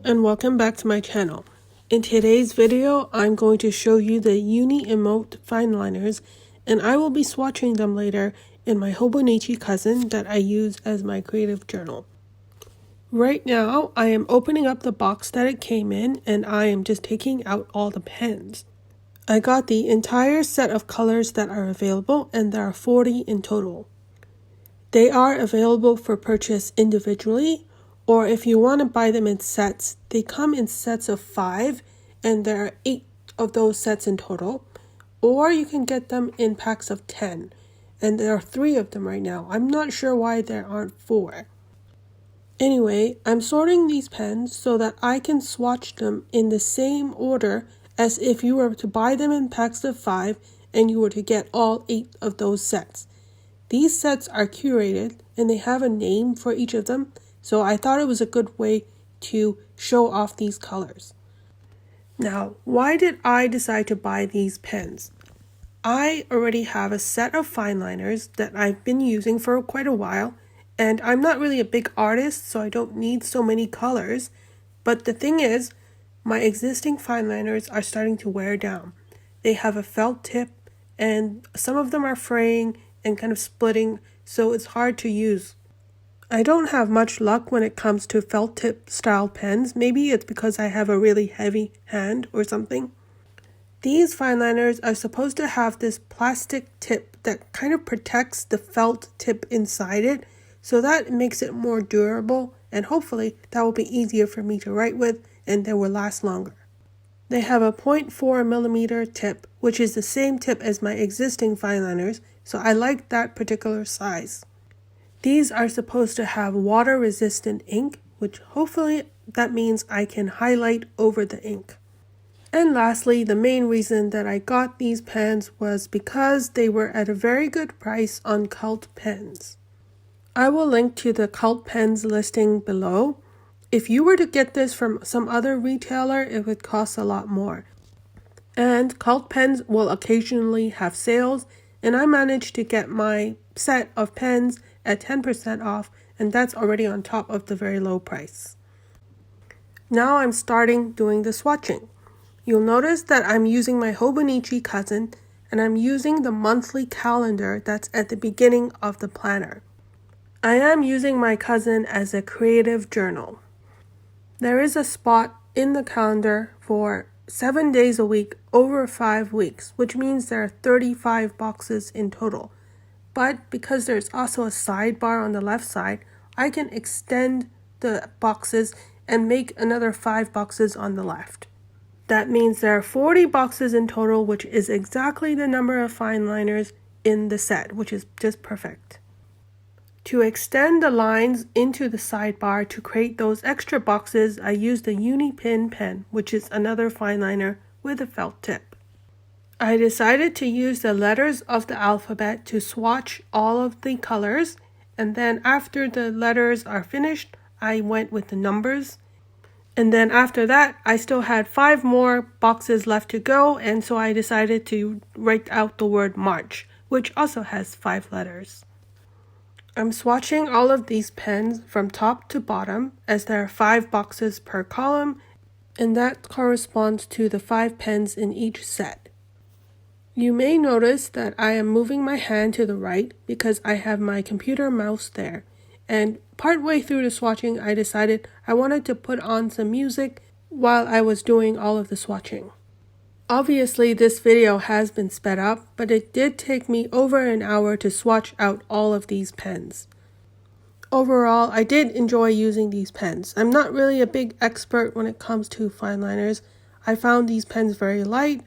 and welcome back to my channel. In today's video, I'm going to show you the Uni Emott Fineliners, and I will be swatching them later in my Hobonichi cousin that I use as my creative journal. Right now, I am opening up the box that it came in, and I am just taking out all the pens. I got the entire set of colors that are available, and there are 40 in total. They are available for purchase individually, or if you want to buy them in sets. They come in sets of 5, and there are 8 of those sets in total. Or you can get them in packs of 10, and there are 3 of them right now. I'm not sure why there aren't 4. Anyway, I'm sorting these pens so that I can swatch them in the same order as if you were to buy them in packs of 5 and you were to get all 8 of those sets. These sets are curated and they have a name for each of them, so I thought it was a good way to show off these colors. Now, why did I decide to buy these pens? I already have a set of fine liners that I've been using for quite a while, and I'm not really a big artist, so I don't need so many colors. But the thing is, my existing fine liners are starting to wear down. They have a felt tip, and some of them are fraying and kind of splitting, so it's hard to use. I don't have much luck when it comes to felt tip style pens. Maybe it's because I have a really heavy hand or something. These fine liners are supposed to have this plastic tip that kind of protects the felt tip inside it, so that makes it more durable, and hopefully that will be easier for me to write with and they will last longer. They have a 0.4mm tip, which is the same tip as my existing fine liners, so I like that particular size. These are supposed to have water-resistant ink, which hopefully that means I can highlight over the ink. And lastly, the main reason that I got these pens was because they were at a very good price on Cult Pens. I will link to the Cult Pens listing below. If you were to get this from some other retailer, it would cost a lot more. And Cult Pens will occasionally have sales, and I managed to get my set of pens at 10% off, and that's already on top of the very low price. Now I'm starting doing the swatching. You'll notice that I'm using my Hobonichi cousin, and I'm using the monthly calendar that's at the beginning of the planner. I am using my cousin as a creative journal. There is a spot in the calendar for 7 days a week over 5 weeks, which means there are 35 boxes in total. But because there's also a sidebar on the left side, I can extend the boxes and make another 5 boxes on the left. That means there are 40 boxes in total, which is exactly the number of fine liners in the set, which is just perfect. To extend the lines into the sidebar to create those extra boxes, I used the Uni pen, which is another fine liner with a felt tip. I decided to use the letters of the alphabet to swatch all of the colors, and then after the letters are finished, I went with the numbers. And then after that, I still had 5 more boxes left to go, and so I decided to write out the word March, which also has 5 letters. I'm swatching all of these pens from top to bottom, as there are 5 boxes per column, and that corresponds to the 5 pens in each set. You may notice that I am moving my hand to the right because I have my computer mouse there, and partway through the swatching I decided I wanted to put on some music while I was doing all of the swatching. Obviously this video has been sped up, but it did take me over an hour to swatch out all of these pens. Overall, I did enjoy using these pens. I'm not really a big expert when it comes to fine liners. I found these pens very light.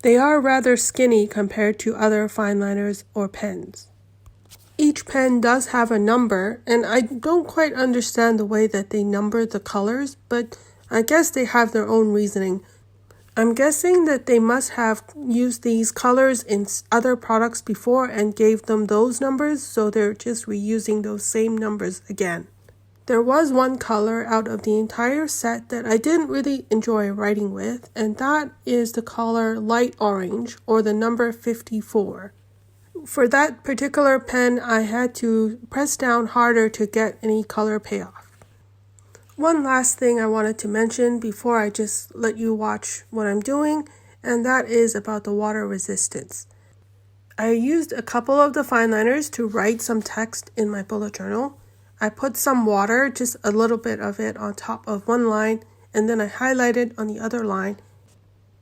They are rather skinny compared to other fine liners or pens. Each pen does have a number, and I don't quite understand the way that they number the colors, but I guess they have their own reasoning. I'm guessing that they must have used these colors in other products before and gave them those numbers, so they're just reusing those same numbers again. There was one color out of the entire set that I didn't really enjoy writing with, and that is the color light orange, or the number 54. For that particular pen, I had to press down harder to get any color payoff. One last thing I wanted to mention before I just let you watch what I'm doing, and that is about the water resistance. I used a couple of the fine liners to write some text in my bullet journal. I put some water, just a little bit of it, on top of one line, and then I highlighted on the other line.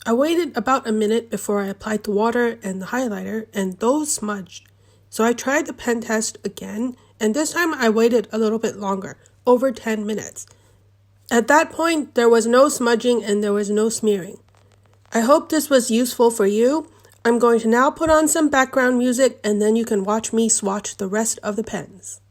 I waited about a minute before I applied the water and the highlighter, and those smudged. So I tried the pen test again, and this time I waited a little bit longer, over 10 minutes. At that point, there was no smudging and there was no smearing. I hope this was useful for you. I'm going to now put on some background music and then you can watch me swatch the rest of the pens.